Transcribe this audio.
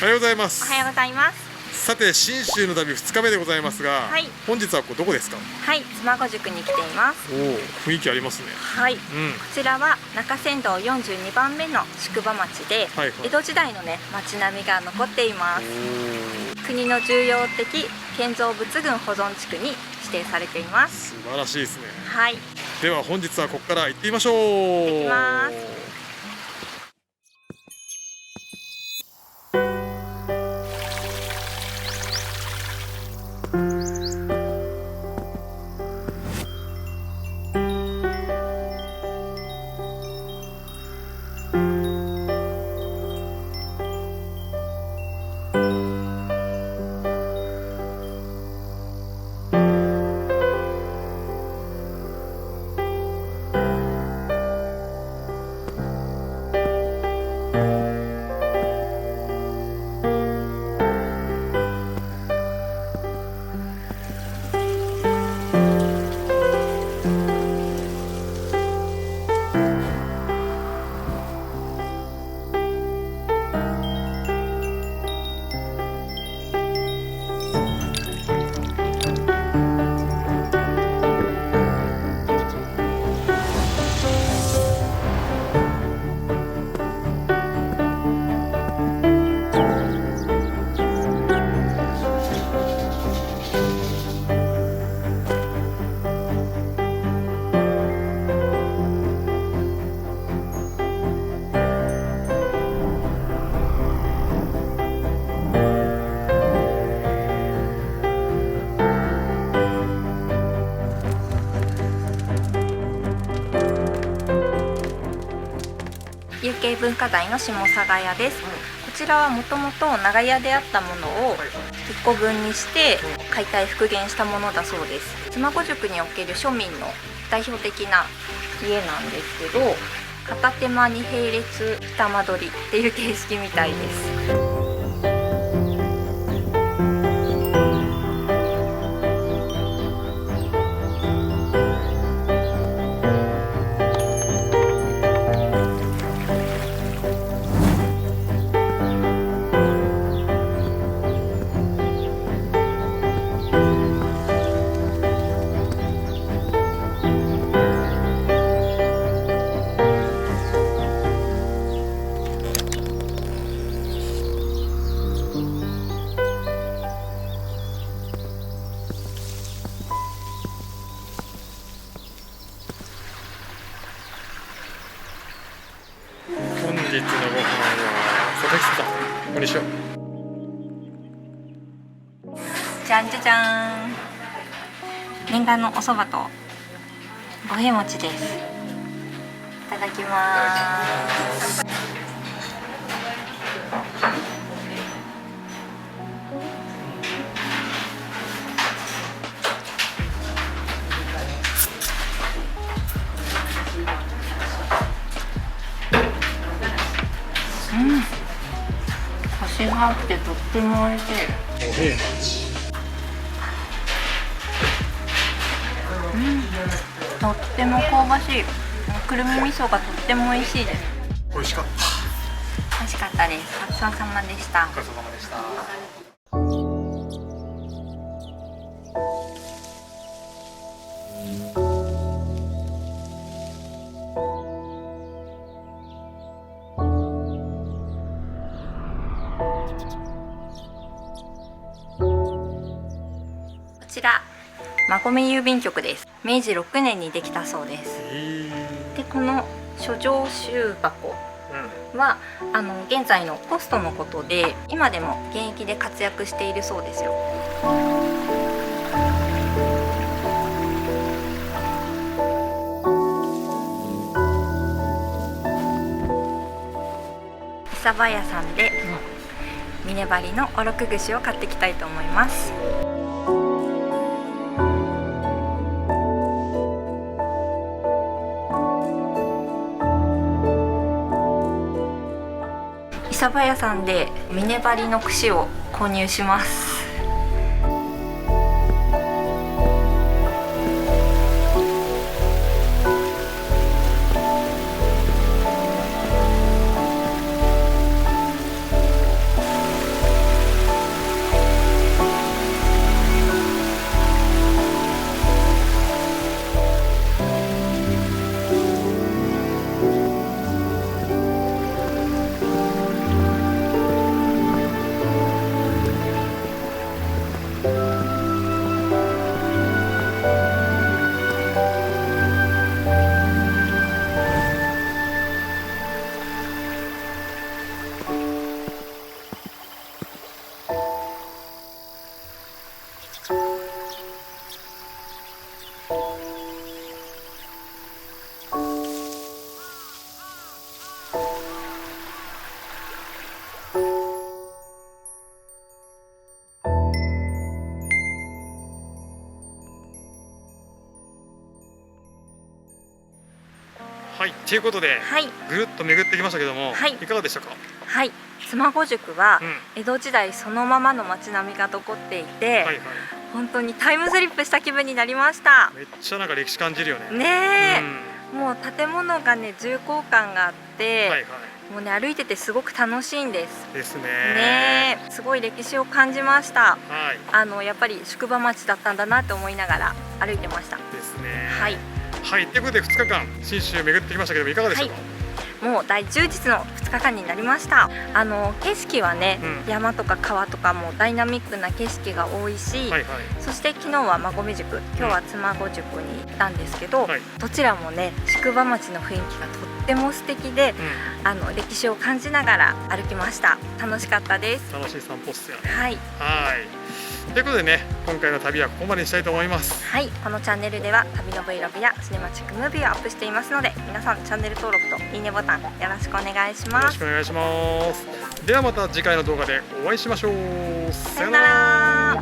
はようございます。おはようございます。さて、信州の旅2日目でございますが、はい、本日はどこですか？はい、妻籠宿に来ています。おお、雰囲気ありますね。はい、こちらは中山道42番目の宿場町で、江戸時代のね町並みが残っています。国の重要的建造物群保存地区に指定されています。素晴らしいですね。はい。では本日はここから行ってみましょう。行きます。有形文化財の下佐賀屋です。こちらはもともと長屋であったものを1個分にして解体復元したものだそうです。妻籠宿における庶民の代表的な家なんですけど、片手間に並列した間取りっていう形式みたいです。本日のご飯は佐々木さん、これにしよう。じゃんじゃじゃーん。念願のお蕎麦と五平餅です。いただきます。コシがあってとっても美味しい。五平餅。とっても香ばしい。くるみ味噌がとっても美味しいです。美味しかった。美味しかったです。ごちそうさまでした。お疲れ様でした。こちら馬込郵便局です。明治6年にできたそうです。でこの書状集箱は現在のポストのことで、今でも現役で活躍しているそうですよ。伊佐屋さんで峰張りのおろく串を買ってきたいと思います。伊佐屋さんで峰張りの串を購入します。はい、ということで、はいぐるっと巡ってきましたけども、はいいかがでしたか？はい、妻籠宿はうん、江戸時代そのままの街並みが残っていて、はいはい本当にタイムスリップした気分になりました。めっちゃなんか歴史感じるよね。ねうんえ、もう建物がね重厚感があって、はいはいもうね歩いててすごく楽しいんです。ですね。ねえ、すごい歴史を感じました。はいやっぱり宿場町だったんだなって思いながら歩いてました。ですね。はい、はい、ということで2日間信州巡ってきましたけどもいかがでしたか？もう大充実の2日間になりました。景色はね、うん山とか川とかもダイナミックな景色が多いし、はいはいそして昨日は馬込宿、今日は妻籠宿に行ったんですけど、はいどちらもね宿場町の雰囲気がとっても素敵で、歴史を感じながら歩きました。楽しかったです。楽しい散歩っすよね。はい、はいということでね、今回の旅はここまでにしたいと思います。はい、このチャンネルでは旅の Vlog やシネマチックムービーをアップしていますので、皆さんチャンネル登録といいねボタンよろしくお願いしよろます。しくお願いします。ではまた次回の動画でお会いしましょう。さよなら。